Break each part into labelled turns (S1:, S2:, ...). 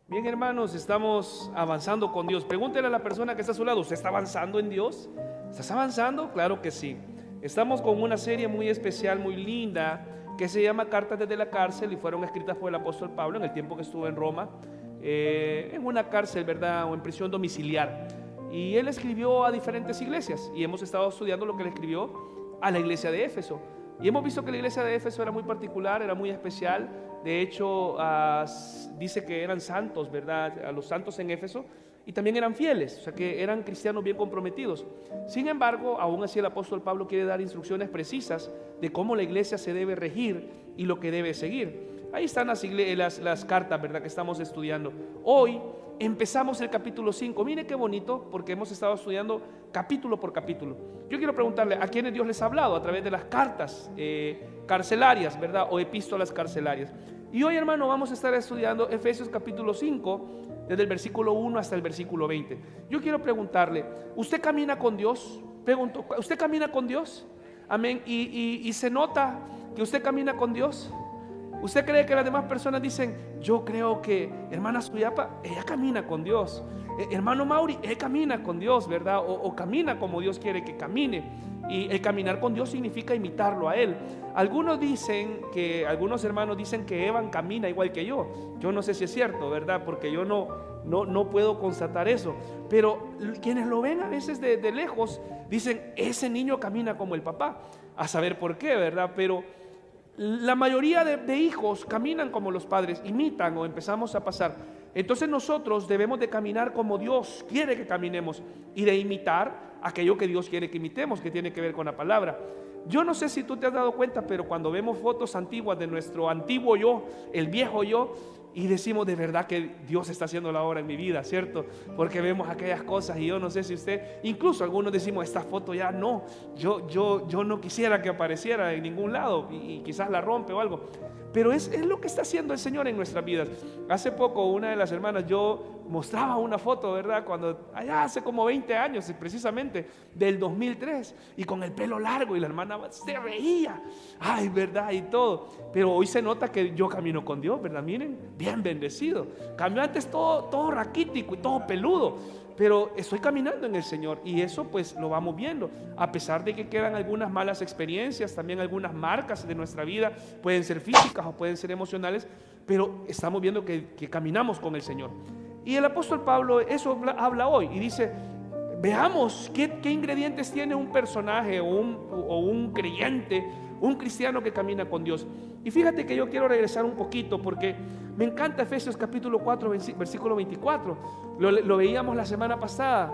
S1: Bien, hermanos, estamos avanzando con Dios. Pregúntele a la persona que está a su lado: ¿usted está avanzando en Dios? ¿Estás avanzando? Claro que sí. Estamos con una serie muy especial, muy linda, que se llama Cartas desde la cárcel, y fueron escritas por el apóstol Pablo en el tiempo que estuvo en Roma, en una cárcel, ¿verdad?, o en prisión domiciliar. Y él escribió a diferentes iglesias, y hemos estado estudiando lo que él escribió a la iglesia de Éfeso. Y hemos visto que la iglesia de Éfeso era muy particular, era muy especial. De hecho, dice que eran santos, ¿verdad?, a los santos en Éfeso, y también eran fieles, o sea que eran cristianos bien comprometidos. Sin embargo, aún así el apóstol Pablo quiere dar instrucciones precisas de cómo la iglesia se debe regir y lo que debe seguir. Ahí están las cartas, ¿verdad?, que estamos estudiando. Hoy empezamos el capítulo 5. Mire qué bonito, porque hemos estado estudiando capítulo por capítulo. Yo quiero preguntarle: ¿a quiénes Dios les ha hablado? A través de las cartas carcelarias, ¿verdad?, o epístolas carcelarias. Y hoy, hermano, vamos a estar estudiando Efesios capítulo 5, desde el versículo 1 hasta el versículo 20. Yo quiero preguntarle: ¿usted camina con Dios? Pregunto, ¿usted camina con Dios? Amén. Y se nota que usted camina con Dios. ¿Usted cree que las demás personas dicen: yo creo que hermana Suyapa, ella camina con Dios, hermano Mauri, él camina con Dios, ¿verdad? O camina como Dios quiere que camine? Y el caminar con Dios significa imitarlo a Él. Algunos hermanos dicen que Evan camina igual que yo. Yo no sé si es cierto, ¿verdad?, porque yo no puedo constatar eso. Pero quienes lo ven a veces de lejos dicen: ese niño camina como el papá. A saber por qué, ¿verdad? Pero la mayoría de hijos caminan como los padres, imitan, o empezamos a pasar. Entonces nosotros debemos de caminar como Dios quiere que caminemos, y de imitar aquello que Dios quiere que imitemos, que tiene que ver con la palabra. Yo no sé si tú te has dado cuenta, pero cuando vemos fotos antiguas de nuestro antiguo yo, el viejo yo, y decimos: de verdad que Dios está haciendo la obra en mi vida, ¿cierto? Porque vemos aquellas cosas, y yo no sé si usted, incluso algunos decimos: esta foto ya no, yo no quisiera que apareciera en ningún lado, y quizás la rompe o algo. Pero es lo que está haciendo el Señor en nuestras vidas. Hace poco una de las hermanas, yo mostraba una foto, ¿verdad?, cuando allá hace como 20 años precisamente, del 2003, y con el pelo largo, y la hermana se reía, ay, ¿verdad?, y todo. Pero hoy se nota que yo camino con Dios, ¿verdad? Miren, bien bendecido. Cambió antes todo raquítico y todo peludo, pero estoy caminando en el Señor, y eso pues lo vamos viendo. A pesar de que quedan algunas malas experiencias, también algunas marcas de nuestra vida, pueden ser físicas o pueden ser emocionales, pero estamos viendo que caminamos con el Señor. Y el apóstol Pablo eso habla hoy, y dice: veamos qué ingredientes tiene un personaje o un creyente, un cristiano que camina con Dios. Y fíjate que yo quiero regresar un poquito, porque me encanta Efesios capítulo 4, versículo 24. Lo veíamos la semana pasada.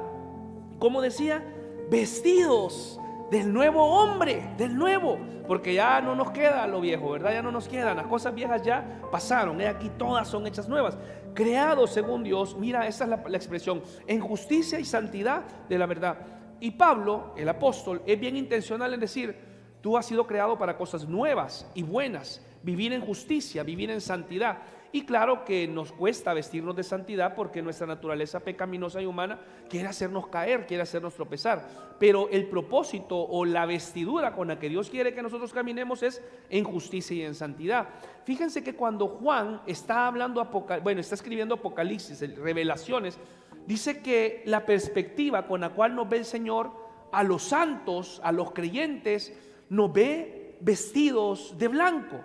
S1: ¿Cómo decía? Vestidos del nuevo hombre, del nuevo, porque ya no nos queda lo viejo, ¿verdad? Ya no nos quedan, las cosas viejas ya pasaron, aquí todas son hechas nuevas, creados según Dios. Mira, esa es la expresión: en justicia y santidad de la verdad. Y Pablo, el apóstol, es bien intencional en decir: tú has sido creado para cosas nuevas y buenas, vivir en justicia, vivir en santidad. Y claro que nos cuesta vestirnos de santidad, porque nuestra naturaleza pecaminosa y humana quiere hacernos caer, quiere hacernos tropezar. Pero el propósito o la vestidura con la que Dios quiere que nosotros caminemos es en justicia y en santidad. Fíjense que cuando Juan está hablando, está escribiendo Apocalipsis, Revelaciones, dice que la perspectiva con la cual nos ve el Señor a los santos, a los creyentes, nos ve vestidos de blanco.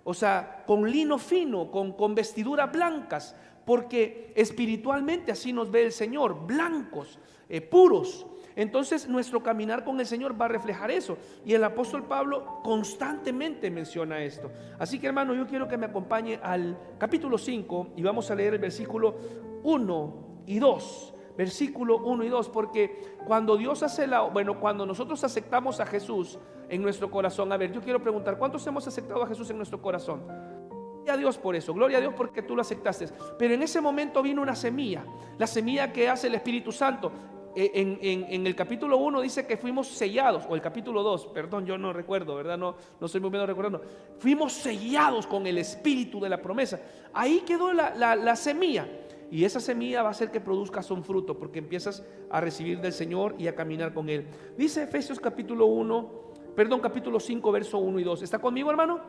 S1: O sea, con lino fino, con vestiduras blancas, porque espiritualmente así nos ve el Señor, blancos, puros. Entonces nuestro caminar con el Señor va a reflejar eso, y el apóstol Pablo constantemente menciona esto. Así que, hermano, yo quiero que me acompañe al capítulo 5, y vamos a leer el versículo 1 y 2. Versículo 1 y 2, porque cuando Dios cuando nosotros aceptamos a Jesús en nuestro corazón, a ver, yo quiero preguntar: ¿cuántos hemos aceptado a Jesús en nuestro corazón? Gloria a Dios por eso, gloria a Dios porque tú lo aceptaste. Pero en ese momento vino una semilla, la semilla que hace el Espíritu Santo. En el capítulo 1 dice que fuimos sellados, o el capítulo 2, perdón, yo no recuerdo, ¿verdad? No estoy muy bien recordando. Fuimos sellados con el Espíritu de la promesa. Ahí quedó la semilla. Y esa semilla va a hacer que produzcas un fruto, porque empiezas a recibir del Señor y a caminar con Él. Dice Efesios capítulo 5, verso 1 y 2. ¿Está conmigo, hermano?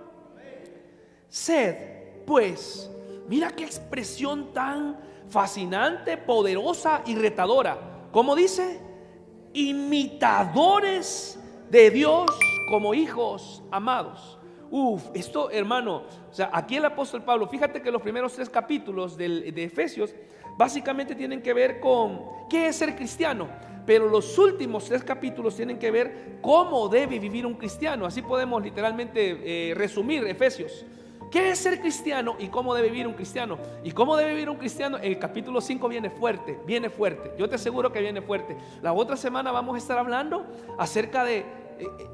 S1: Sed, pues, mira qué expresión tan fascinante, poderosa y retadora. ¿Cómo dice? Imitadores de Dios como hijos amados. Esto, hermano, o sea, aquí el apóstol Pablo, fíjate que los primeros 3 capítulos de Efesios básicamente tienen que ver con qué es ser cristiano, pero los últimos 3 capítulos tienen que ver cómo debe vivir un cristiano. Así podemos literalmente resumir Efesios. ¿Qué es ser cristiano y cómo debe vivir un cristiano? ¿Y cómo debe vivir un cristiano? El capítulo 5 viene fuerte, viene fuerte. Yo te aseguro que viene fuerte. La otra semana vamos a estar hablando acerca de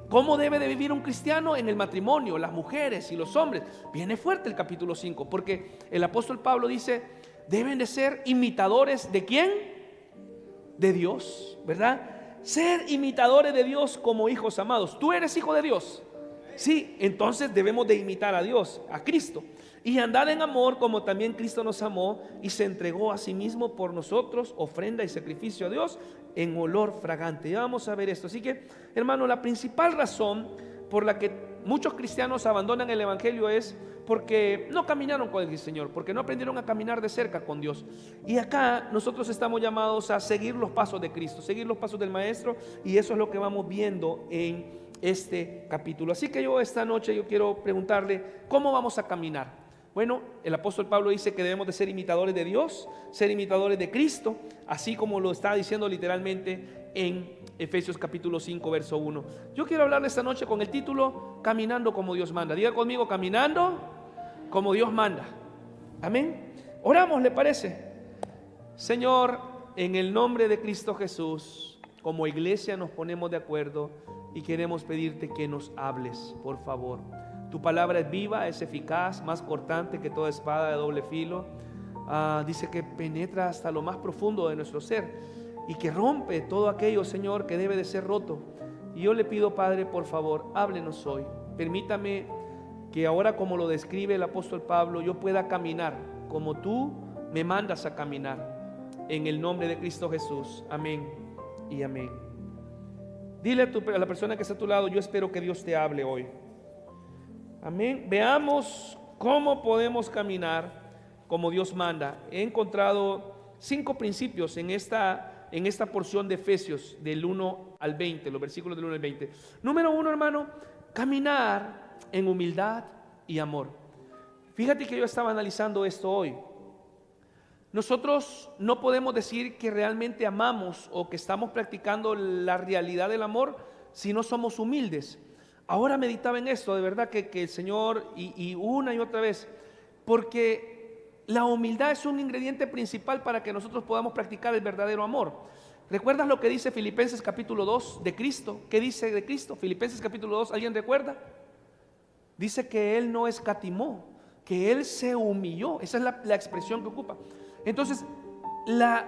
S1: cómo debe de vivir un cristiano en el matrimonio, las mujeres y los hombres. Viene fuerte el capítulo 5, porque el apóstol Pablo dice, deben de ser imitadores ¿de quién? De Dios, ¿verdad? Ser imitadores de Dios como hijos amados. ¿Tú eres hijo de Dios? Sí, entonces debemos de imitar a Dios, a Cristo. Y andar en amor como también Cristo nos amó y se entregó a sí mismo por nosotros, ofrenda y sacrificio a Dios en olor fragante. Ya vamos a ver esto. Así que, hermano, la principal razón por la que muchos cristianos abandonan el evangelio es porque no caminaron con el Señor, porque no aprendieron a caminar de cerca con Dios. Y acá nosotros estamos llamados a seguir los pasos de Cristo, seguir los pasos del Maestro, y eso es lo que vamos viendo en este capítulo. Así que esta noche yo quiero preguntarle, ¿cómo vamos a caminar? Bueno, el apóstol Pablo dice que debemos de ser imitadores de Dios, ser imitadores de Cristo, así como lo está diciendo literalmente en Efesios capítulo 5 verso 1. Yo quiero hablarle esta noche con el título Caminando como Dios manda. Diga conmigo, caminando como Dios manda. Amén. Oramos, ¿le parece? Señor, en el nombre de Cristo Jesús, como iglesia nos ponemos de acuerdo y queremos pedirte que nos hables, por favor. Tu palabra es viva, es eficaz, más cortante que toda espada de doble filo. Dice que penetra hasta lo más profundo de nuestro ser y que rompe todo aquello, Señor, que debe de ser roto. Y yo le pido, Padre, por favor, háblenos hoy. Permítame que ahora, como lo describe el apóstol Pablo, yo pueda caminar como tú me mandas a caminar. En el nombre de Cristo Jesús. Amén y amén. Dile a la persona que está a tu lado, yo espero que Dios te hable hoy. Amén. Veamos cómo podemos caminar como Dios manda. He encontrado 5 principios en esta porción de Efesios del 1 al 20, los versículos del 1 al 20. Número 1, hermano, caminar en humildad y amor. Fíjate que yo estaba analizando esto hoy. Nosotros no podemos decir que realmente amamos o que estamos practicando la realidad del amor si no somos humildes. Ahora meditaba en esto, de verdad que el Señor y una y otra vez, porque la humildad es un ingrediente principal para que nosotros podamos practicar el verdadero amor. ¿Recuerdas lo que dice Filipenses capítulo 2 de Cristo? ¿Qué dice de Cristo? Filipenses capítulo 2, ¿alguien recuerda? Dice que Él no escatimó, que Él se humilló. Esa es la expresión que ocupa. Entonces, la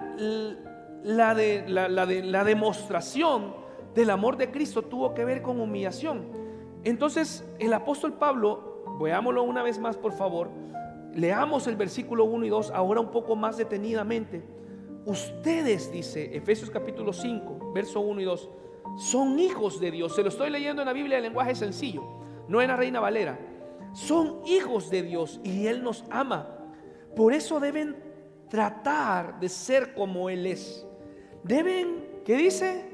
S1: demostración del amor de Cristo tuvo que ver con humillación. Entonces, el apóstol Pablo, veámoslo una vez más, por favor. Leamos el versículo 1 y 2 ahora un poco más detenidamente. Ustedes, dice Efesios capítulo 5, verso 1 y 2, son hijos de Dios. Se lo estoy leyendo en la Biblia de lenguaje sencillo, no en la Reina Valera. Son hijos de Dios y Él nos ama. Por eso deben tratar de ser como Él es. Deben, ¿qué dice?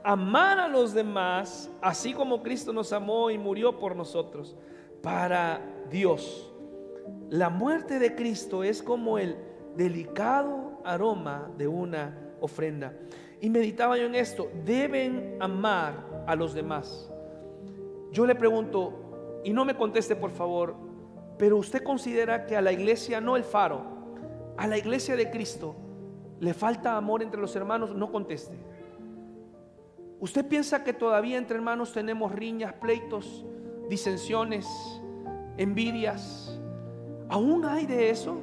S1: Amar a los demás, así como Cristo nos amó y murió por nosotros. Para Dios, la muerte de Cristo es como el delicado aroma de una ofrenda. Y meditaba yo en esto, deben amar a los demás. Yo le pregunto, y no me conteste por favor, pero usted considera que a la iglesia, no el Faro, a la iglesia de Cristo, ¿le falta amor entre los hermanos? No conteste. ¿Usted piensa que todavía entre hermanos tenemos riñas, pleitos, disensiones, envidias? ¿Aún hay de eso?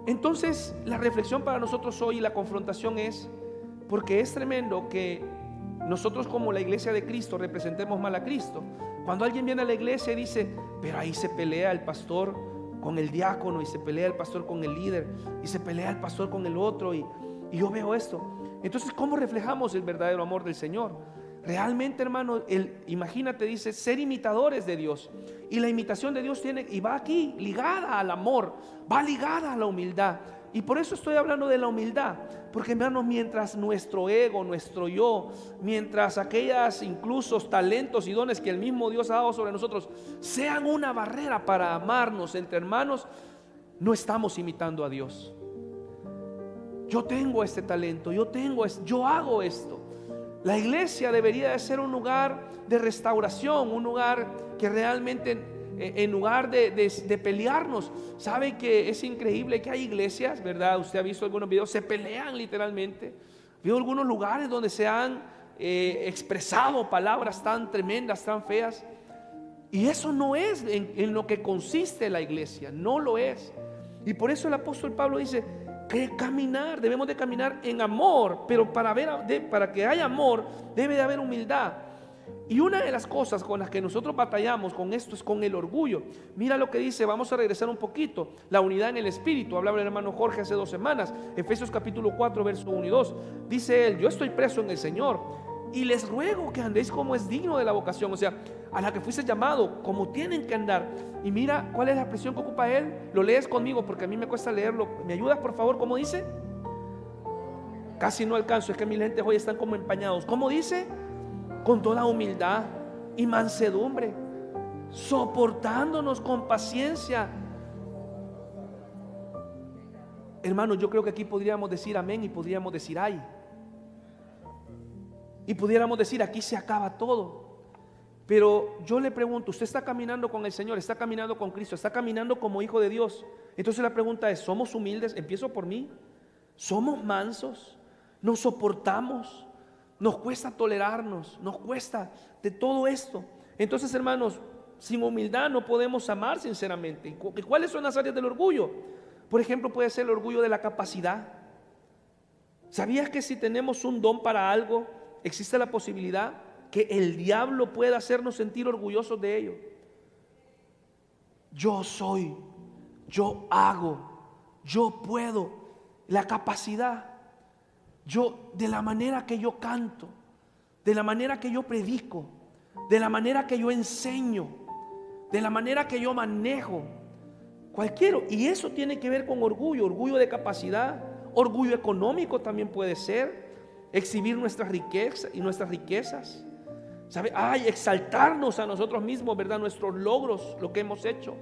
S1: Entonces la reflexión para nosotros hoy y la confrontación es, porque es tremendo que nosotros como la iglesia de Cristo representemos mal a Cristo. Cuando alguien viene a la iglesia y dice, pero ahí se pelea el pastor con el diácono, y se pelea el pastor con el líder, y se pelea el pastor con el otro, y yo veo esto. Entonces, ¿cómo reflejamos el verdadero amor del Señor? realmente, hermano, imagínate, dice, ser imitadores de Dios. Y la imitación de Dios va aquí ligada al amor, va ligada a la humildad. Y por eso estoy hablando de la humildad, porque, hermanos, mientras nuestro ego, nuestro yo, mientras aquellas incluso talentos y dones que el mismo Dios ha dado sobre nosotros sean una barrera para amarnos entre hermanos, no estamos imitando a Dios. Yo tengo este talento, yo hago esto. La iglesia debería de ser un lugar de restauración, un lugar que realmente, en lugar de pelearnos, sabe que es increíble que hay iglesias, ¿verdad? Usted ha visto algunos videos, se pelean literalmente. Veo algunos lugares donde se han expresado palabras tan tremendas, tan feas. Y eso no es en lo que consiste la iglesia, no lo es. Y por eso el apóstol Pablo dice que debemos de caminar en amor, pero para que haya amor debe de haber humildad. Y una de las cosas con las que nosotros batallamos con esto es con el orgullo. Mira lo que dice, vamos a regresar un poquito, la unidad en el espíritu. Hablaba el hermano Jorge hace 2 semanas, Efesios capítulo 4 verso 1 y 2. Dice él: yo estoy preso en el Señor y les ruego que andéis como es digno de la vocación, o sea, a la que fuiste llamado, como tienen que andar. Y mira cuál es la expresión que ocupa él. Lo lees conmigo porque a mí me cuesta leerlo. ¿Me ayudas, por favor? ¿Cómo dice? Casi no alcanzo, es que mis lentes hoy están como empañados. ¿Cómo dice? Con toda humildad y mansedumbre, soportándonos con paciencia. Hermanos, yo creo que aquí podríamos decir amén y podríamos decir ay. Y pudiéramos decir, aquí se acaba todo. Pero yo le pregunto, ¿usted está caminando con el Señor? ¿Está caminando con Cristo? ¿Está caminando como hijo de Dios? Entonces la pregunta es, ¿somos humildes? Empiezo por mí. ¿Somos mansos? ¿Nos soportamos? Nos cuesta tolerarnos, nos cuesta de todo esto. Entonces, hermanos, sin humildad no podemos amar sinceramente. ¿Y cuáles son las áreas del orgullo? Por ejemplo, puede ser el orgullo de la capacidad. ¿Sabías que si tenemos un don para algo, existe la posibilidad que el diablo pueda hacernos sentir orgullosos de ello? Yo soy, yo hago, yo puedo. La capacidad. De la manera que yo canto, de la manera que yo predico, de la manera que yo enseño, de la manera que yo manejo, cualquiera. Y eso tiene que ver con orgullo, orgullo de capacidad, orgullo económico también puede ser, exhibir nuestras riquezas y nuestras riquezas, ¿sabe? Exaltarnos a nosotros mismos, ¿verdad? Nuestros logros, lo que hemos hecho.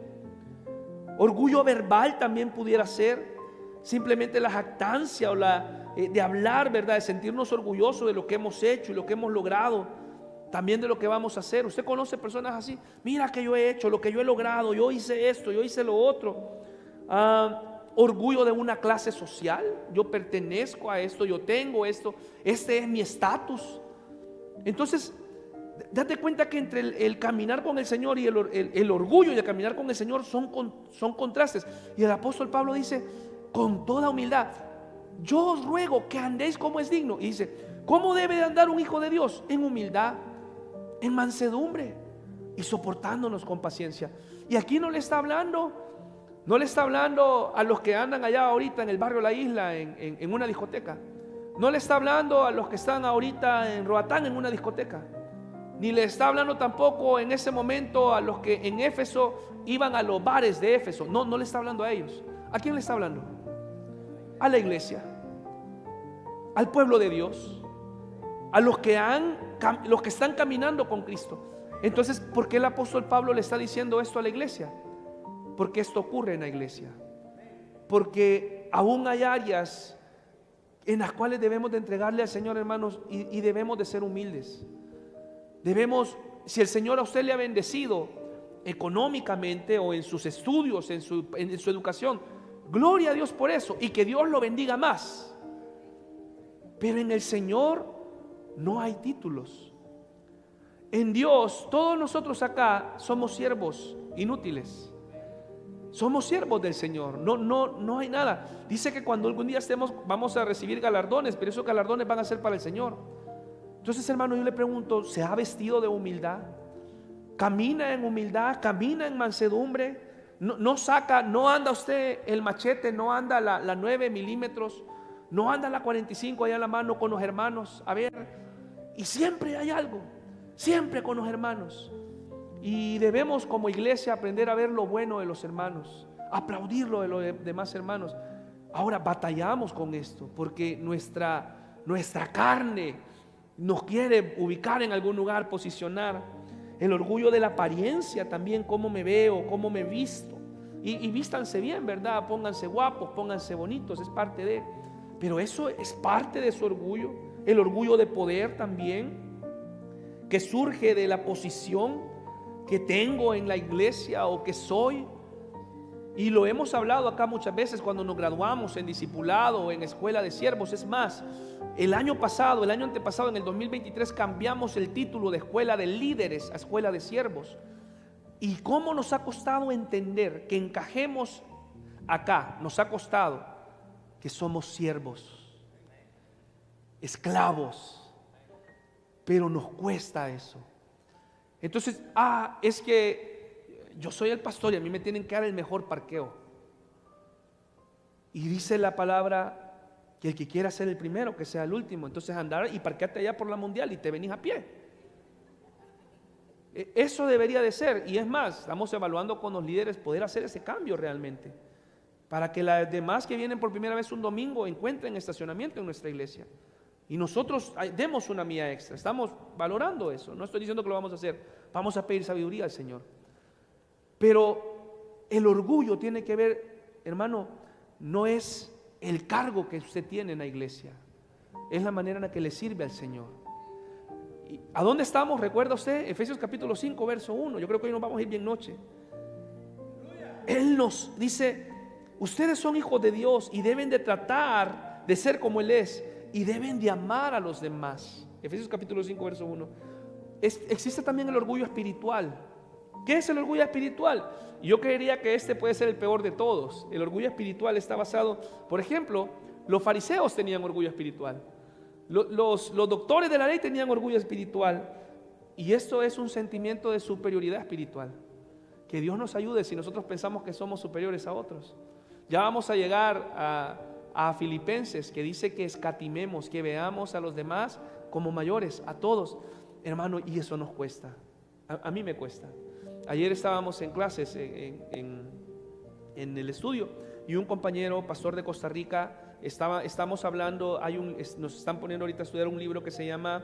S1: Orgullo verbal también pudiera ser simplemente la jactancia o de hablar, ¿verdad? De sentirnos orgullosos de lo que hemos hecho y lo que hemos logrado, también de lo que vamos a hacer. Usted conoce personas así: mira que yo he hecho, lo que yo he logrado, yo hice esto, yo hice lo otro. Orgullo de una clase social: yo pertenezco a esto, yo tengo esto, este es mi estatus. Entonces, date cuenta que entre el caminar con el Señor y el orgullo y el caminar con el Señor son contrastes. Y el apóstol Pablo dice: con toda humildad, yo os ruego que andéis como es digno. Y dice, ¿cómo debe de andar un hijo de Dios? En humildad, en mansedumbre y soportándonos con paciencia. Y aquí no le está hablando a los que andan allá ahorita en el barrio La Isla en una discoteca. No le está hablando a los que están ahorita en Roatán en una discoteca. Ni le está hablando tampoco en ese momento a los que en Éfeso iban a los bares de Éfeso. No le está hablando a ellos. ¿A quién le está hablando? A la iglesia, al pueblo de Dios, a los que están caminando con Cristo. Entonces, ¿por qué el apóstol Pablo le está diciendo esto a la iglesia? Porque esto ocurre en la iglesia. Porque aún hay áreas en las cuales debemos de entregarle al Señor, hermanos, y debemos de ser humildes. Si el Señor a usted le ha bendecido económicamente o en sus estudios, en su educación, gloria a Dios por eso, y que Dios lo bendiga más. Pero en el Señor no hay títulos. En Dios, todos nosotros acá somos siervos inútiles. Somos siervos del Señor. No hay nada. Dice que cuando algún día vamos a recibir galardones, pero esos galardones van a ser para el Señor. Entonces, hermano, yo le pregunto, ¿se ha vestido de humildad? ¿Camina en humildad? ¿Camina en mansedumbre? No anda usted el machete, no anda la 9 milímetros, no anda la 45 allá en la mano con los hermanos. A ver, Y siempre hay algo, siempre con los hermanos. Y debemos como iglesia aprender a ver lo bueno de los hermanos, aplaudirlo de los demás hermanos. Ahora batallamos con esto porque nuestra carne nos quiere ubicar en algún lugar, posicionar. El orgullo de la apariencia también, cómo me veo, cómo me visto. Y vístanse bien, ¿verdad? Pónganse guapos, pónganse bonitos, es parte de. Pero eso es parte de su orgullo. El orgullo de poder también, que surge de la posición que tengo en la iglesia o que soy. Y lo hemos hablado acá muchas veces cuando nos graduamos en discipulado o en escuela de siervos. Es más, el año pasado, el año antepasado, en el 2023, cambiamos el título de escuela de líderes a escuela de siervos. Y cómo nos ha costado entender que encajemos acá. Nos ha costado que somos siervos, esclavos, pero nos cuesta eso. Entonces, es que yo soy el pastor y a mí me tienen que dar el mejor parqueo. Y dice la palabra que el que quiera ser el primero, que sea el último. Entonces andar y parqueate allá por la mundial y te venís a pie. Eso debería de ser. Y es más, estamos evaluando con los líderes poder hacer ese cambio realmente, para que las demás que vienen por primera vez un domingo encuentren estacionamiento en nuestra iglesia. Y nosotros demos una milla extra. Estamos valorando eso. No estoy diciendo que lo vamos a hacer. Vamos a pedir sabiduría al Señor. Pero el orgullo tiene que ver, hermano, no es el cargo que usted tiene en la iglesia, es la manera en la que le sirve al Señor. ¿A dónde estamos? ¿Recuerda usted? Efesios capítulo 5, verso 1. Yo creo que hoy nos vamos a ir bien noche. Él nos dice: ustedes son hijos de Dios y deben de tratar de ser como Él es, y deben de amar a los demás. Efesios capítulo 5, verso 1. Existe también el orgullo espiritual. ¿Qué es el orgullo espiritual? Yo creería que este puede ser el peor de todos. El orgullo espiritual está basado, por ejemplo, los fariseos tenían orgullo espiritual. Los doctores de la ley tenían orgullo espiritual. Y esto es un sentimiento de superioridad espiritual. Que Dios nos ayude si nosotros pensamos que somos superiores a otros. Ya vamos a llegar a Filipenses, que dice que escatimemos, que veamos a los demás como mayores, a todos. Hermano, y eso nos cuesta. A mí me cuesta. Ayer estábamos en clases en el estudio y un compañero, pastor de Costa Rica, estamos hablando, nos están poniendo ahorita a estudiar un libro que se llama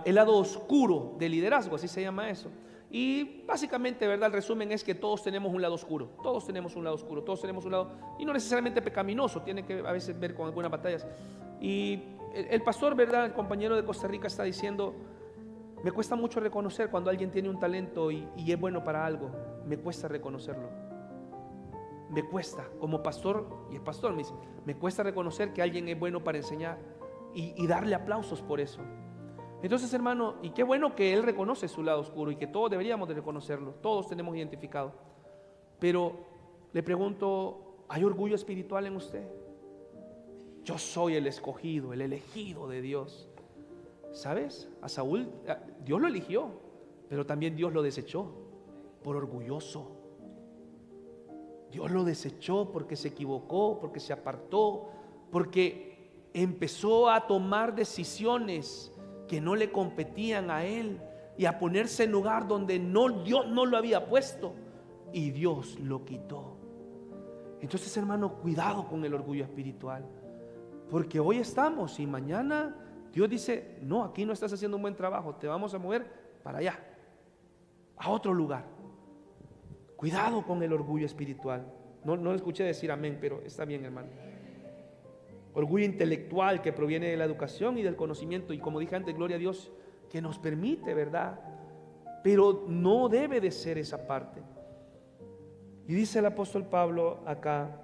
S1: El lado oscuro del liderazgo, así se llama eso. Y básicamente, ¿verdad? El resumen es que todos tenemos un lado oscuro, todos tenemos un lado oscuro, todos tenemos un lado, y no necesariamente pecaminoso, tiene que a veces ver con algunas batallas. Y el pastor, ¿verdad? El compañero de Costa Rica está diciendo: me cuesta mucho reconocer cuando alguien tiene un talento y es bueno para algo. Me cuesta reconocerlo. Me cuesta, como pastor, y el pastor me dice, me cuesta reconocer que alguien es bueno para enseñar y darle aplausos por eso. Entonces, hermano, y qué bueno que él reconoce su lado oscuro y que todos deberíamos de reconocerlo. Todos tenemos identificado. Pero le pregunto, ¿hay orgullo espiritual en usted? Yo soy el escogido, el elegido de Dios. ¿Sabes? A Saúl, Dios lo eligió, pero también Dios lo desechó por orgulloso. Dios lo desechó porque se equivocó, porque se apartó, porque empezó a tomar decisiones que no le competían a él y a ponerse en lugar donde Dios no lo había puesto, y Dios lo quitó. Entonces, hermano, cuidado con el orgullo espiritual, porque hoy estamos y mañana Dios dice: no, aquí no estás haciendo un buen trabajo, te vamos a mover para allá, a otro lugar. Cuidado con el orgullo espiritual. No lo escuché decir amén, pero está bien, hermano. Orgullo intelectual que proviene de la educación y del conocimiento, y como dije antes, gloria a Dios que nos permite, ¿verdad? Pero no debe de ser esa parte. Y dice el apóstol Pablo acá: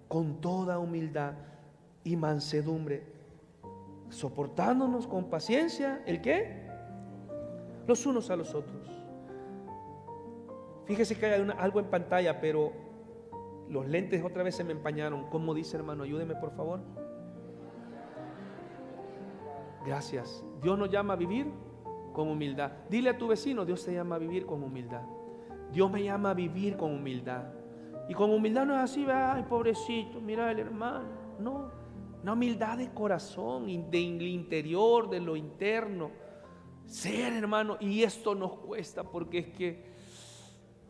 S1: con toda humildad y mansedumbre, soportándonos con paciencia, ¿el qué? Los unos a los otros. Fíjese que hay algo en pantalla, pero los lentes otra vez se me empañaron. ¿Cómo dice, hermano? Ayúdeme, por favor. Gracias. Dios nos llama a vivir con humildad. Dile a tu vecino: Dios te llama a vivir con humildad. Dios me llama a vivir con humildad. Y con humildad no es así: ay, pobrecito, mira el hermano. No. una humildad de corazón, del interior, de lo interno. Ser, hermano, y esto nos cuesta porque es que,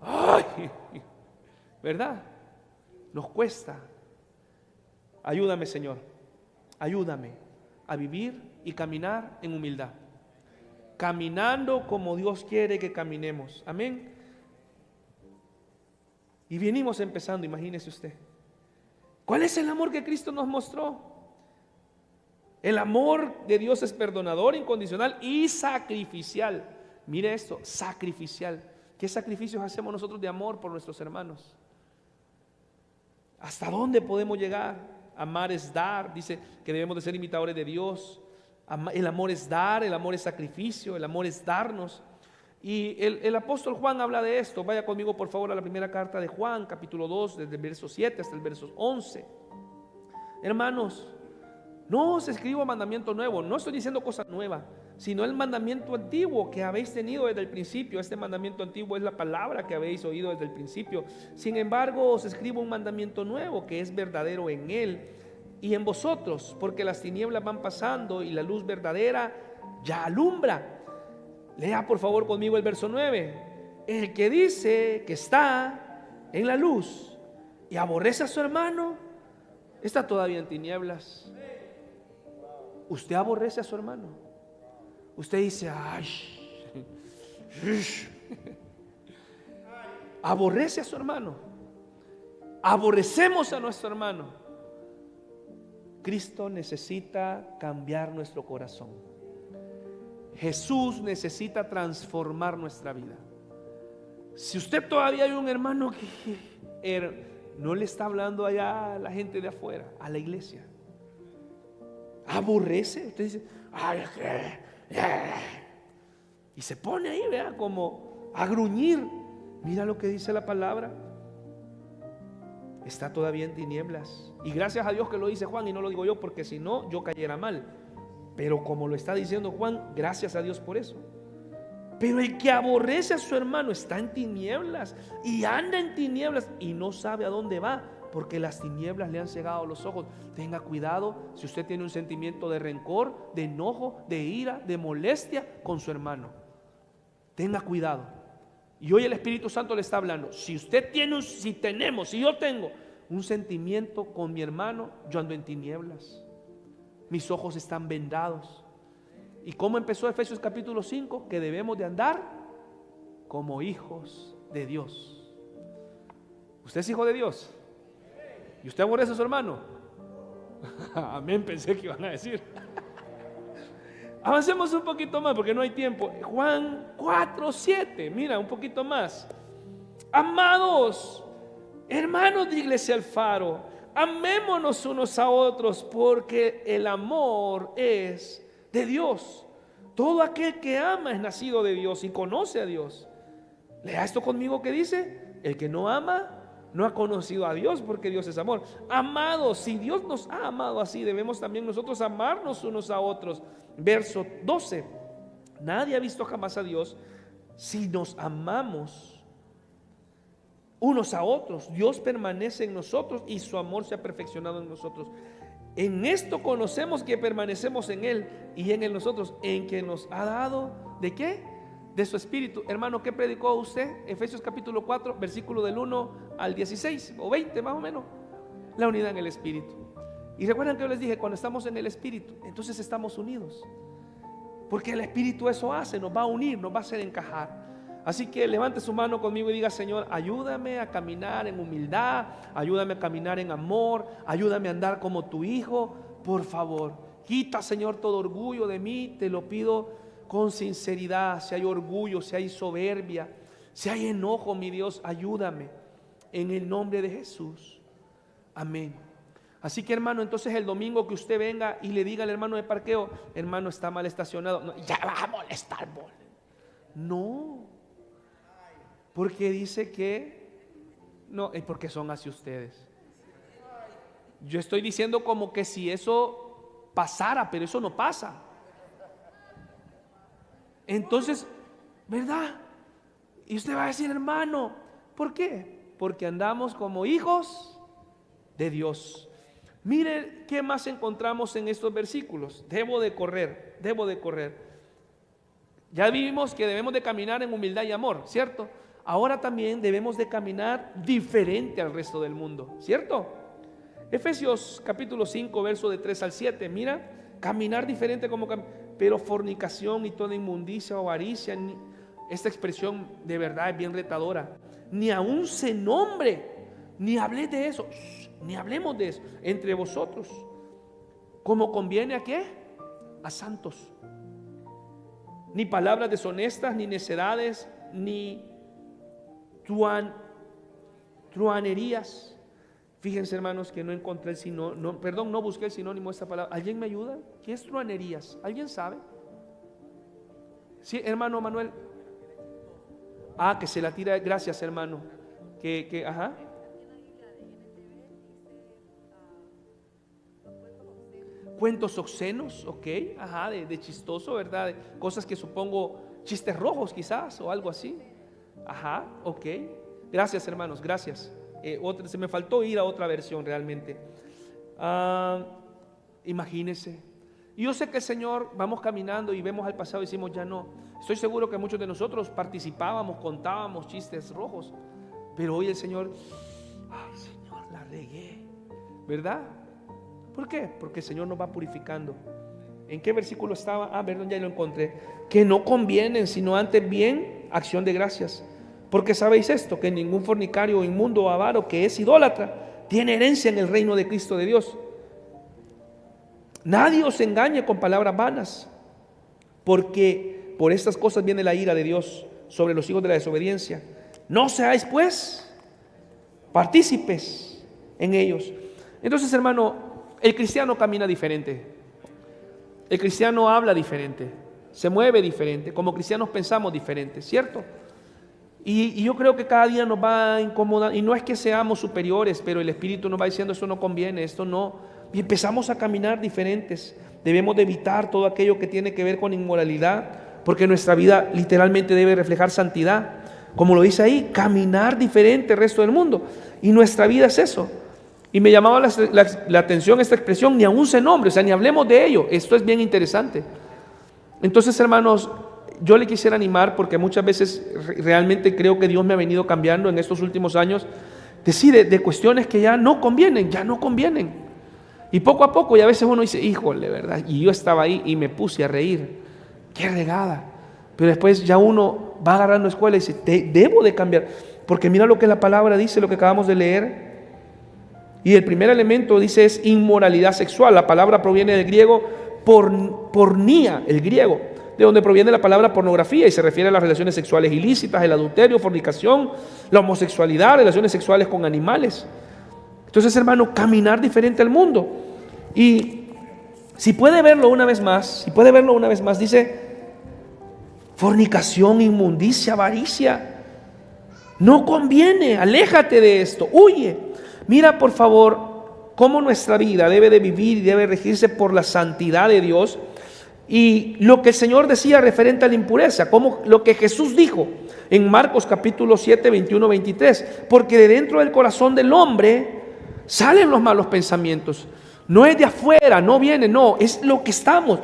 S1: ay, ¿verdad? Nos cuesta. Ayúdame, Señor, ayúdame a vivir y caminar en humildad, caminando como Dios quiere que caminemos. Amén. Y venimos empezando, imagínese usted. ¿Cuál es el amor que Cristo nos mostró? El amor de Dios es perdonador, incondicional y sacrificial. Mire esto, sacrificial. ¿Qué sacrificios hacemos nosotros de amor por nuestros hermanos? ¿Hasta dónde podemos llegar? Amar es dar. Dice que debemos de ser imitadores de Dios. El amor es dar, el amor es sacrificio, el amor es darnos. Y el apóstol Juan habla de esto. Vaya conmigo por favor a la primera carta de Juan, capítulo 2, desde el verso 7 hasta el verso 11. Hermanos, no os escribo mandamiento nuevo, no estoy diciendo cosa nueva, sino el mandamiento antiguo que habéis tenido desde el principio. Este mandamiento antiguo es la palabra que habéis oído desde el principio. Sin embargo, os escribo un mandamiento nuevo que es verdadero en él y en vosotros, porque las tinieblas van pasando y la luz verdadera ya alumbra. Lea por favor conmigo el verso 9. El que dice que está en la luz y aborrece a su hermano, está todavía en tinieblas. Usted aborrece a su hermano. Usted dice, ay, aborrece a su hermano. Aborrecemos a nuestro hermano. Cristo necesita cambiar nuestro corazón. Jesús necesita transformar nuestra vida. Si usted todavía hay un hermano que no le está hablando allá a la gente de afuera, a la iglesia, aborrece, usted dice, ay, y se pone ahí, vea, como a gruñir. Mira lo que dice la palabra. Está todavía en tinieblas. Y gracias a Dios que lo dice Juan y no lo digo yo, porque si no yo cayera mal. Pero como lo está diciendo Juan, gracias a Dios por eso. Pero el que aborrece a su hermano está en tinieblas y anda en tinieblas y no sabe a dónde va, porque las tinieblas le han cegado los ojos. Tenga cuidado si usted tiene un sentimiento de rencor, de enojo, de ira, de molestia con su hermano. Tenga cuidado. Y hoy el Espíritu Santo le está hablando. Si usted tiene, si yo tengo un sentimiento con mi hermano, yo ando en tinieblas. Mis ojos están vendados. ¿Y cómo empezó Efesios capítulo 5? Que debemos de andar como hijos de Dios. ¿Usted es hijo de Dios? ¿Y usted aborrece a su hermano? Amén, pensé que iban a decir. Avancemos un poquito más porque no hay tiempo. Juan 4:7, mira, un poquito más. Amados hermanos de Iglesia El Faro, amémonos unos a otros, porque el amor es de Dios. Todo aquel que ama es nacido de Dios y conoce a Dios. Lea esto conmigo que dice: el que no ama no ha conocido a Dios, porque Dios es amor. Amados, si Dios nos ha amado así, debemos también nosotros amarnos unos a otros. Verso 12: nadie ha visto jamás a Dios. Si nos amamos unos a otros, Dios permanece en nosotros y su amor se ha perfeccionado en nosotros. En esto conocemos que permanecemos en Él y en Él nosotros, en que nos ha dado, ¿de qué? De su Espíritu. Hermano, ¿qué predicó usted? Efesios capítulo 4, versículo del 1 al 16 o 20 más o menos. La unidad en el Espíritu. Y recuerdan que yo les dije, cuando estamos en el Espíritu, entonces estamos unidos. Porque el Espíritu eso hace, nos va a unir, nos va a hacer encajar. Así que levante su mano conmigo y diga: Señor, ayúdame a caminar en humildad, ayúdame a caminar en amor, ayúdame a andar como tu hijo. Por favor, quita, Señor, todo orgullo de mí, te lo pido con sinceridad. Si hay orgullo, si hay soberbia, si hay enojo, mi Dios, ayúdame en el nombre de Jesús. Amén. Así que, hermano, entonces el domingo que usted venga y le diga al hermano de parqueo: hermano, está mal estacionado, no, ya va a molestar, no, porque dice que no, es porque son así ustedes. Yo estoy diciendo como que si eso pasara, pero eso no pasa. Entonces, ¿verdad? Y usted va a decir: hermano, ¿por qué? Porque andamos como hijos de Dios. Mire qué más encontramos en estos versículos. Debo de correr, debo de correr. Ya vimos que debemos de caminar en humildad y amor, ¿cierto? Ahora también debemos de caminar diferente al resto del mundo, ¿cierto? Efesios capítulo 5, verso de 3 al 7, mira, caminar diferente como pero fornicación y toda inmundicia o avaricia, esta expresión de verdad es bien retadora. Ni aún se nombre, ni hablé de eso, ni hablemos de eso entre vosotros, como conviene a qué, a santos. Ni palabras deshonestas, ni necedades, ni truanerías. Fíjense, hermanos, que no encontré el sinónimo, no busqué el sinónimo de esta palabra. ¿Alguien me ayuda? ¿Qué es truanerías? ¿Alguien sabe? Sí, hermano Manuel. Que se la tira. Gracias, hermano. Ajá. Cuentos obscenos, ok. Ajá, de chistoso, ¿verdad? De cosas que supongo, chistes rojos quizás, o algo así. Ajá, ok. Gracias, hermanos, gracias. Se me faltó ir a otra versión realmente. Imagínense. Y yo sé que el Señor, vamos caminando y vemos al pasado y decimos ya no. Estoy seguro que muchos de nosotros participábamos, contábamos chistes rojos, pero hoy el Señor, ay Señor, la regué, ¿verdad? ¿Por qué? Porque el Señor nos va purificando. ¿En qué versículo estaba? Perdón, ya lo encontré. Que no convienen, sino antes bien acción de gracias. Porque sabéis esto, que ningún fornicario, inmundo o avaro que es idólatra tiene herencia en el reino de Cristo de Dios. Nadie os engañe con palabras vanas, porque por estas cosas viene la ira de Dios sobre los hijos de la desobediencia. No seáis pues partícipes en ellos. Entonces, hermano, el cristiano camina diferente. El cristiano habla diferente, se mueve diferente. Como cristianos pensamos diferente, ¿cierto? Y yo creo que cada día nos va a incomodar. Y no es que seamos superiores, pero el Espíritu nos va diciendo esto no conviene, esto no. Y empezamos a caminar diferentes. Debemos de evitar todo aquello que tiene que ver con inmoralidad, porque nuestra vida literalmente debe reflejar santidad. Como lo dice ahí, caminar diferente al resto del mundo. Y nuestra vida es eso. Y me llamaba la atención esta expresión, ni aún se nombre, o sea, ni hablemos de ello. Esto es bien interesante. Entonces, hermanos, yo le quisiera animar, porque muchas veces realmente creo que Dios me ha venido cambiando en estos últimos años, de cuestiones que ya no convienen. Y poco a poco, y a veces uno dice, híjole, ¿verdad? Y yo estaba ahí y me puse a reír. ¡Qué regada! Pero después ya uno va agarrando escuela y dice, debo de cambiar. Porque mira lo que la palabra dice, lo que acabamos de leer. Y el primer elemento dice es inmoralidad sexual. La palabra proviene del griego pornía, el griego, de donde proviene la palabra pornografía y se refiere a las relaciones sexuales ilícitas, el adulterio, fornicación, la homosexualidad, relaciones sexuales con animales. Entonces, hermano, caminar diferente al mundo. Y si puede verlo una vez más, dice fornicación, inmundicia, avaricia. No conviene, aléjate de esto, huye. Mira, por favor, cómo nuestra vida debe de vivir y debe regirse por la santidad de Dios. Y lo que el Señor decía referente a la impureza, como lo que Jesús dijo en Marcos capítulo 7, 21, 23. Porque de dentro del corazón del hombre salen los malos pensamientos. No es de afuera, no viene, no, es lo que estamos.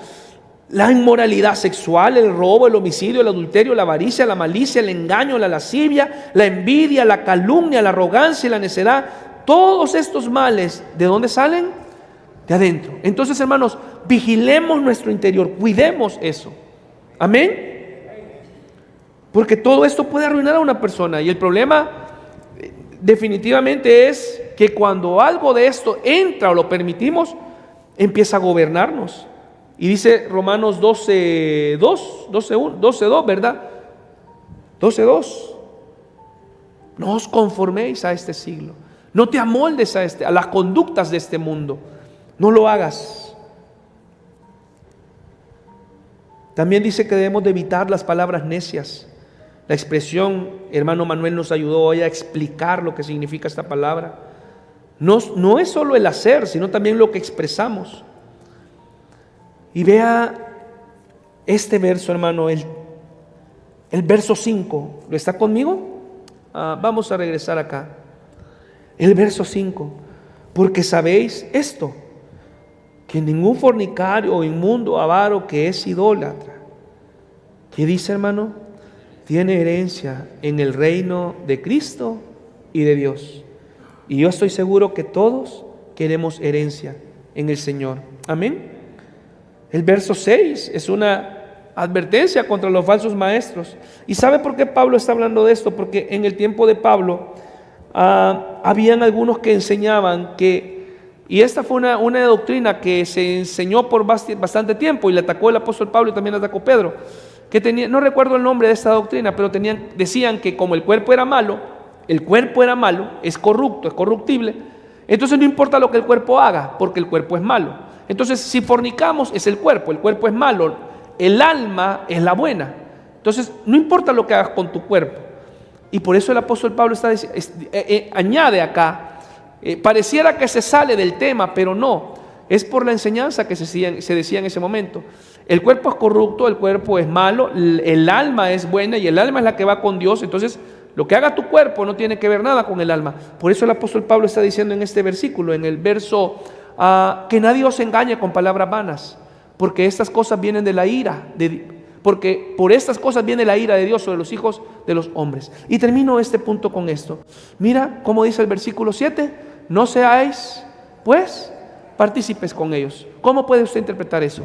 S1: La inmoralidad sexual, el robo, el homicidio, el adulterio, la avaricia, la malicia, el engaño, la lascivia, la envidia, la calumnia, la arrogancia y la necedad. Todos estos males, ¿de dónde salen? De adentro. Entonces, hermanos, vigilemos nuestro interior, cuidemos eso. Amén. Porque todo esto puede arruinar a una persona. Y el problema definitivamente es que cuando algo de esto entra o lo permitimos, empieza a gobernarnos. Y dice Romanos 12:2, ¿verdad? 12:2. No os conforméis a este siglo. No te amoldes a las conductas de este mundo. No lo hagas. También dice que debemos de evitar las palabras necias. La expresión, hermano Manuel nos ayudó hoy a explicar lo que significa esta palabra. No es solo el hacer, sino también lo que expresamos. Y vea este verso, hermano, el verso 5. ¿Lo está conmigo? Vamos a regresar acá. El verso 5. Porque sabéis esto, que ningún fornicario o inmundo, avaro, que es idólatra, ¿qué dice, hermano? Tiene herencia en el reino de Cristo y de Dios. Y yo estoy seguro que todos queremos herencia en el Señor. Amén. El verso 6 es una advertencia contra los falsos maestros. ¿Y sabe por qué Pablo está hablando de esto? Porque en el tiempo de Pablo habían algunos que enseñaban que, y esta fue una doctrina que se enseñó por bastante tiempo y le atacó el apóstol Pablo y también le atacó Pedro, que tenía, no recuerdo el nombre de esta doctrina, pero decían que como el cuerpo era malo, es corrupto, es corruptible, entonces no importa lo que el cuerpo haga, porque el cuerpo es malo. Entonces si fornicamos es el cuerpo es malo, el alma es la buena. Entonces no importa lo que hagas con tu cuerpo. Y por eso el apóstol Pablo añade acá, pareciera que se sale del tema, pero no, es por la enseñanza que se decía en ese momento. El cuerpo es corrupto, el cuerpo es malo, el alma es buena y el alma es la que va con Dios. Entonces lo que haga tu cuerpo no tiene que ver nada con el alma. Por eso el apóstol Pablo está diciendo en este versículo, en el verso, que nadie os engañe con palabras vanas, porque estas cosas vienen de la ira, porque por estas cosas viene la ira de Dios sobre los hijos de los hombres. Y termino este punto con esto. Mira cómo dice el versículo 7, no seáis pues partícipes con ellos. ¿Cómo puede usted interpretar eso?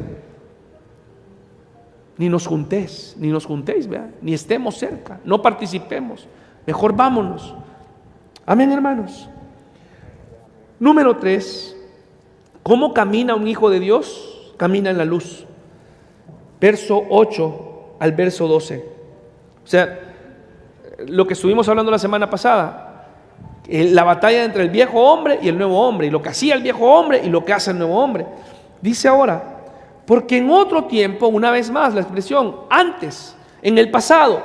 S1: Ni nos juntéis, ¿verdad? Ni estemos cerca, no participemos, mejor vámonos. Amén, hermanos. Número 3, ¿cómo camina un hijo de Dios? Camina en la luz. Verso 8 al verso 12. O sea, lo que estuvimos hablando la semana pasada, la batalla entre el viejo hombre y el nuevo hombre, y lo que hacía el viejo hombre y lo que hace el nuevo hombre. Dice ahora, porque en otro tiempo, una vez más la expresión, antes, en el pasado,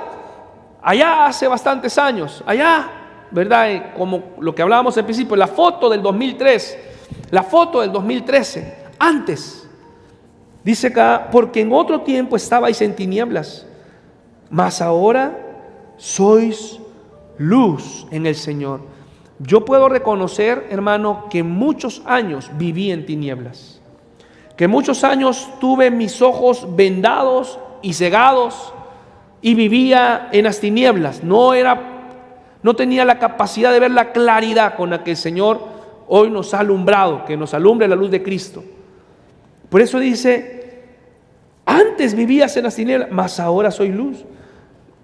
S1: allá hace bastantes años, allá, ¿verdad? Como lo que hablábamos al principio, la foto del 2003, la foto del 2013, antes. Dice acá, porque en otro tiempo estabais en tinieblas, mas ahora sois luz en el Señor. Yo puedo reconocer, hermano, que muchos años viví en tinieblas, que muchos años tuve mis ojos vendados y cegados y vivía en las tinieblas. No tenía la capacidad de ver la claridad con la que el Señor hoy nos ha alumbrado, que nos alumbre la luz de Cristo. Por eso dice, antes vivías en las tinieblas, mas ahora soy luz.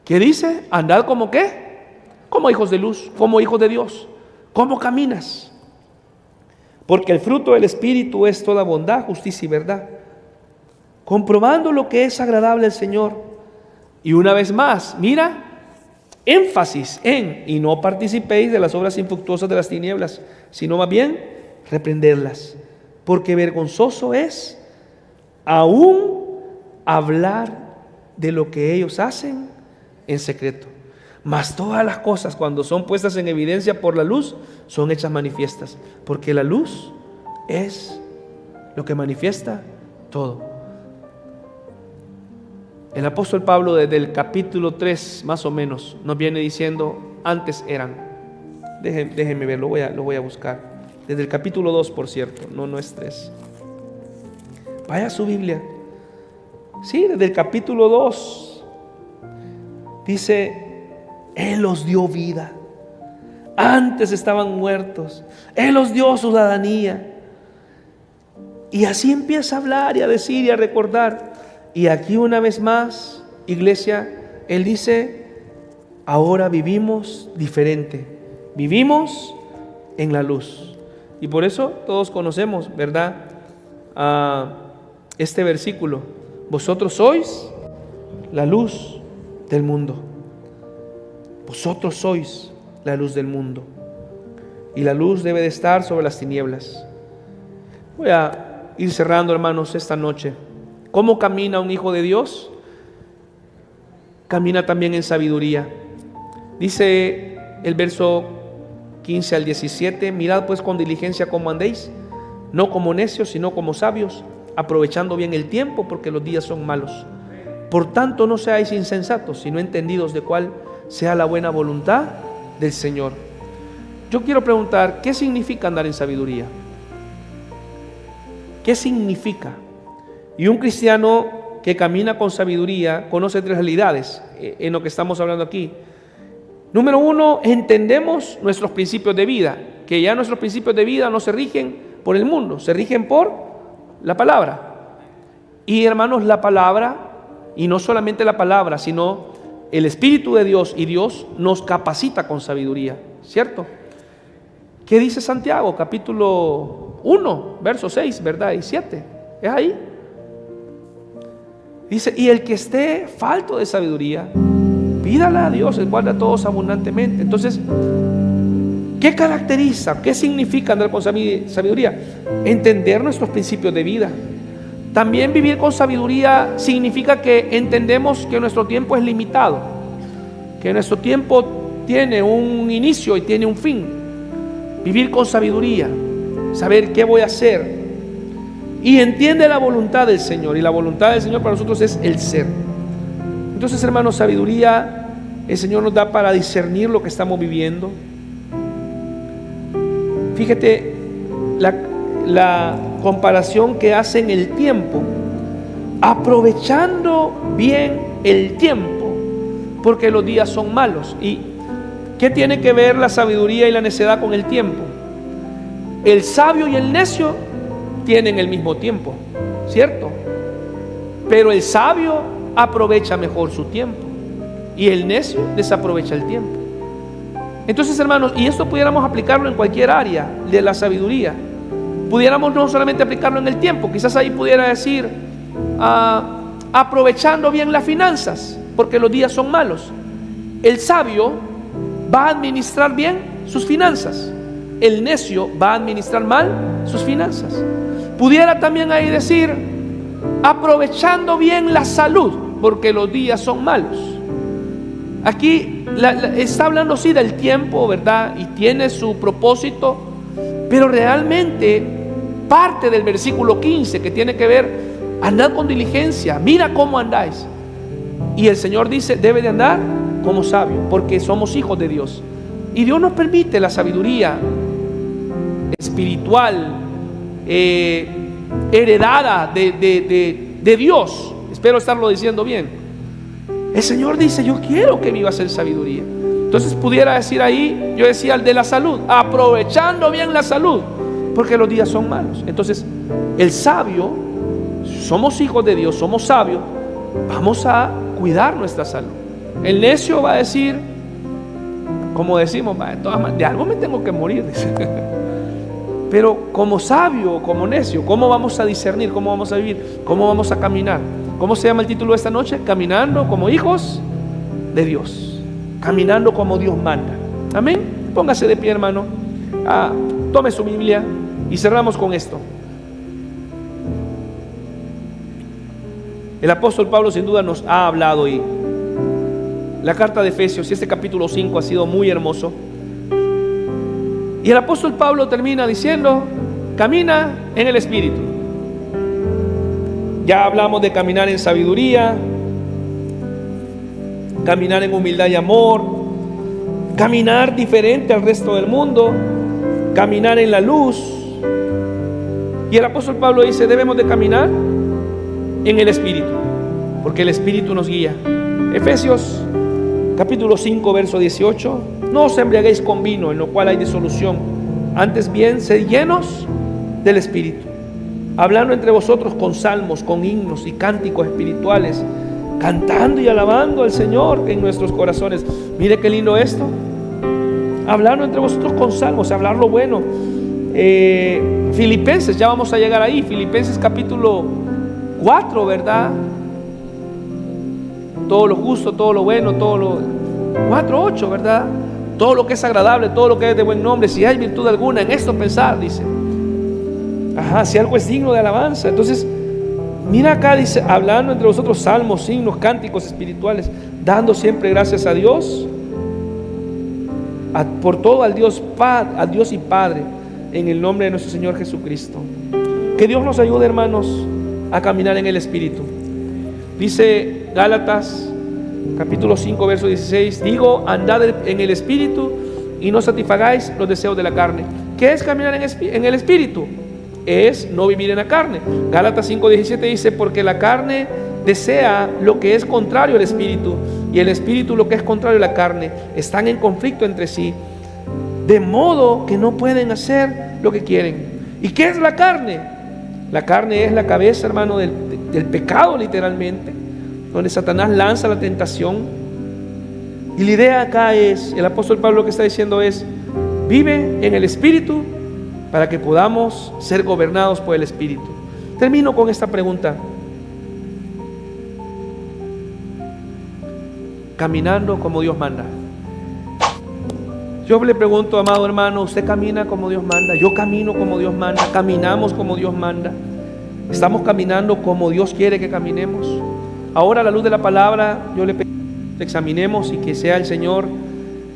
S1: ¿Qué dice? Andad como ¿qué? Como hijos de luz, como hijos de Dios. ¿Cómo caminas? Porque el fruto del Espíritu es toda bondad, justicia y verdad, comprobando lo que es agradable al Señor. Y una vez más, mira, énfasis en, y no participéis de las obras infructuosas de las tinieblas, sino más bien reprenderlas, porque vergonzoso es aún hablar de lo que ellos hacen en secreto. Mas todas las cosas, cuando son puestas en evidencia por la luz, son hechas manifiestas, porque la luz es lo que manifiesta todo. El apóstol Pablo desde el capítulo 3 más o menos nos viene diciendo, antes eran. Déjenme ver, lo voy a buscar. Desde el capítulo 2, por cierto, no es 3. Vaya a su Biblia. Sí, desde el capítulo 2 dice, Él los dio vida. Antes estaban muertos. Él los dio ciudadanía. Y así empieza a hablar y a decir y a recordar. Y aquí una vez más, iglesia, Él dice, ahora vivimos diferente. Vivimos en la luz. Y por eso todos conocemos, ¿verdad? Este versículo. Vosotros sois la luz del mundo. Vosotros sois la luz del mundo. Y la luz debe de estar sobre las tinieblas. Voy a ir cerrando, hermanos, esta noche. ¿Cómo camina un hijo de Dios? Camina también en sabiduría. Dice el verso 15 al 17, mirad pues con diligencia cómo andéis, no como necios, sino como sabios, aprovechando bien el tiempo, porque los días son malos. Por tanto, no seáis insensatos, sino entendidos de cuál sea la buena voluntad del Señor. yo quiero preguntar, ¿qué significa andar en sabiduría? ¿Qué significa? Y un cristiano que camina con sabiduría conoce tres realidades en lo que estamos hablando aquí. Número uno, entendemos nuestros principios de vida, que ya nuestros principios de vida no se rigen por el mundo, se rigen por la palabra. Y hermanos, la palabra, y no solamente la palabra, sino el Espíritu de Dios y Dios nos capacita con sabiduría, ¿cierto? ¿Qué dice Santiago? Capítulo 1, verso 6, ¿verdad? Y 7, es ahí. Dice, y el que esté falto de sabiduría, pídala a Dios, el cual da a todos abundantemente. Entonces, ¿qué caracteriza? ¿Qué significa andar con sabiduría? Entender nuestros principios de vida. También vivir con sabiduría significa que entendemos que nuestro tiempo es limitado, que nuestro tiempo tiene un inicio y tiene un fin. Vivir con sabiduría, saber qué voy a hacer, y entiende la voluntad del Señor, y la voluntad del Señor para nosotros es el ser. Entonces, hermanos, sabiduría el Señor nos da para discernir lo que estamos viviendo. Fíjate la comparación que hace en el tiempo, aprovechando bien el tiempo, porque los días son malos. ¿Y qué tiene que ver la sabiduría y la necedad con el tiempo? El sabio y el necio tienen el mismo tiempo, ¿cierto? Pero el sabio aprovecha mejor su tiempo y el necio desaprovecha el tiempo. Entonces, hermanos, y esto pudiéramos aplicarlo en cualquier área de la sabiduría. Pudiéramos no solamente aplicarlo en el tiempo, quizás ahí pudiera decir aprovechando bien las finanzas, porque los días son malos. El sabio va a administrar bien sus finanzas, el necio va a administrar mal sus finanzas. Pudiera también ahí decir aprovechando bien la salud, porque los días son malos. Aquí está hablando sí del tiempo, ¿verdad? Y tiene su propósito, pero realmente parte del versículo 15 que tiene que ver, andad con diligencia, mira cómo andáis. Y el Señor dice, debe de andar como sabio, porque somos hijos de Dios. Y Dios nos permite la sabiduría espiritual, heredada de Dios. Espero estarlo diciendo bien. El Señor dice, yo quiero que vivas en sabiduría. Entonces pudiera decir ahí, yo decía el de la salud, aprovechando bien la salud, porque los días son malos. Entonces el sabio, somos hijos de Dios, somos sabios, vamos a cuidar nuestra salud. El necio va a decir, como decimos, de algo me tengo que morir, dice. Pero como sabio, como necio, ¿cómo vamos a discernir? ¿Cómo vamos a vivir? ¿Cómo vamos a caminar? ¿Cómo se llama el título de esta noche? Caminando como hijos de Dios, caminando como Dios manda. Amén. Póngase de pie, hermano. Tome su Biblia y cerramos con esto. El apóstol Pablo sin duda nos ha hablado, y la carta de Efesios y este capítulo 5 ha sido muy hermoso. Y el apóstol Pablo termina diciendo, camina en el Espíritu. Ya hablamos de caminar en sabiduría, caminar en humildad y amor, caminar diferente al resto del mundo, caminar en la luz. Y el apóstol Pablo dice, debemos de caminar en el Espíritu, porque el Espíritu nos guía. Efesios capítulo 5, verso 18. No os embriaguéis con vino, en lo cual hay disolución, antes bien sed llenos del Espíritu, hablando entre vosotros con salmos, con himnos y cánticos espirituales, cantando y alabando al Señor en nuestros corazones. Mire qué lindo esto, hablando entre vosotros con salmos, hablar lo bueno. Filipenses, ya vamos a llegar ahí, Filipenses capítulo 4, ¿verdad? Todo lo justo, todo lo bueno, todo lo 4:8, ¿verdad? Todo lo que es agradable, todo lo que es de buen nombre, si hay virtud alguna, en esto pensar, dice. Si algo es digno de alabanza. Entonces, mira acá, dice, hablando entre vosotros salmos, himnos, cánticos espirituales, dando siempre gracias a Dios, por todo al Dios y Padre, en el nombre de nuestro Señor Jesucristo. Que Dios nos ayude, hermanos, a caminar en el Espíritu. Dice Gálatas capítulo 5, verso 16, digo, andad en el Espíritu y no satisfagáis los deseos de la carne. ¿Qué es caminar en el Espíritu? Es no vivir en la carne. Gálatas 5:17 dice, porque la carne desea lo que es contrario al Espíritu, y el Espíritu lo que es contrario a la carne. Están en conflicto entre sí, de modo que no pueden hacer lo que quieren. ¿Y qué es la carne? La carne es la cabeza, hermano, del pecado, literalmente, donde Satanás lanza la tentación. Y la idea acá es, el apóstol Pablo lo que está diciendo es, vive en el Espíritu para que podamos ser gobernados por el Espíritu. Termino con esta pregunta. Caminando como Dios manda. Yo le pregunto, amado hermano, ¿usted camina como Dios manda? Yo camino como Dios manda. Caminamos como Dios manda. Estamos caminando como Dios quiere que caminemos. Ahora, a la luz de la palabra, yo le pido que examinemos y que sea el Señor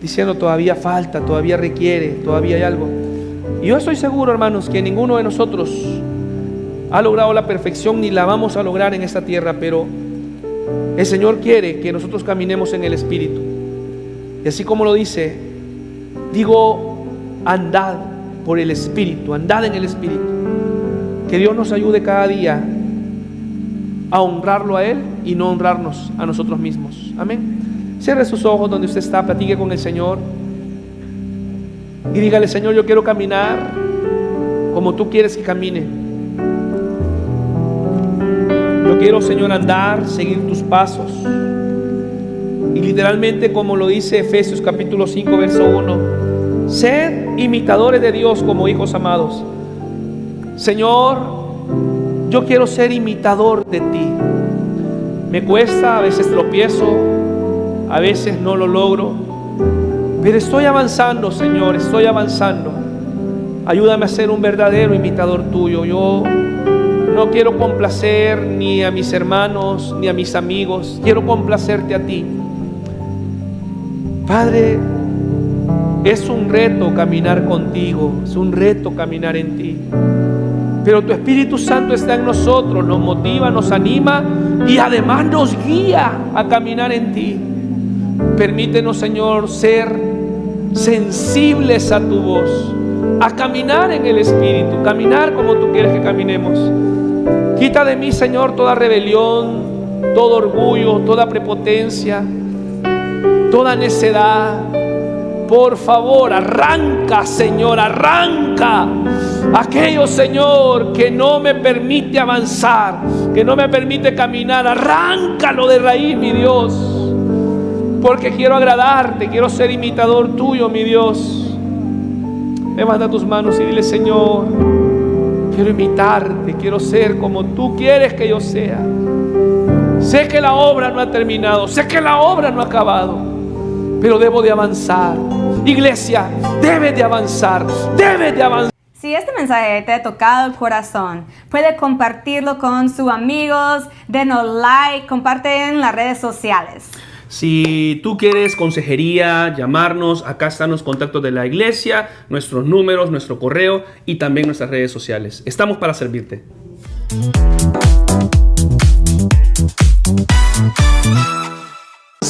S1: diciendo, todavía falta, todavía requiere, todavía hay algo. Y yo estoy seguro, hermanos, que ninguno de nosotros ha logrado la perfección ni la vamos a lograr en esta tierra, pero el Señor quiere que nosotros caminemos en el Espíritu. Y así como lo dice, digo, andad por el Espíritu, andad en el Espíritu. Que Dios nos ayude cada día a honrarlo a Él y no honrarnos a nosotros mismos. Amén. Cierre sus ojos donde usted está, platique con el Señor y dígale, Señor, yo quiero caminar como tú quieres que camine. Yo quiero, Señor, andar, seguir tus pasos. Y literalmente, como lo dice Efesios capítulo 5, verso 1, sed imitadores de Dios como hijos amados. Señor, yo quiero ser imitador de ti. Me cuesta, a veces tropiezo, a veces no lo logro, pero estoy avanzando, Señor, estoy avanzando. Ayúdame a ser un verdadero imitador tuyo. Yo no quiero complacer ni a mis hermanos ni a mis amigos, quiero complacerte a ti. Padre, es un reto caminar contigo, es un reto caminar en ti. Pero tu Espíritu Santo está en nosotros, nos motiva, nos anima y además nos guía a caminar en ti. Permítenos, Señor, ser sensibles a tu voz, a caminar en el Espíritu, caminar como tú quieres que caminemos. Quita de mí, Señor, toda rebelión, todo orgullo, toda prepotencia, toda necedad. Por favor, arranca, Señor, arranca aquello, Señor, que no me permite avanzar, que no me permite caminar. Arráncalo de raíz, mi Dios, porque quiero agradarte, quiero ser imitador tuyo, mi Dios. Levanta tus manos y dile, Señor, quiero imitarte, quiero ser como tú quieres que yo sea. Sé que la obra no ha terminado, sé que la obra no ha acabado, pero debo de avanzar. Iglesia, debe de avanzar, debe de avanzar.
S2: Si este mensaje te ha tocado el corazón, puede compartirlo con sus amigos, denos like, comparte en las redes sociales.
S1: Si tú quieres consejería, llamarnos, acá están los contactos de la iglesia, nuestros números, nuestro correo y también nuestras redes sociales. Estamos para servirte.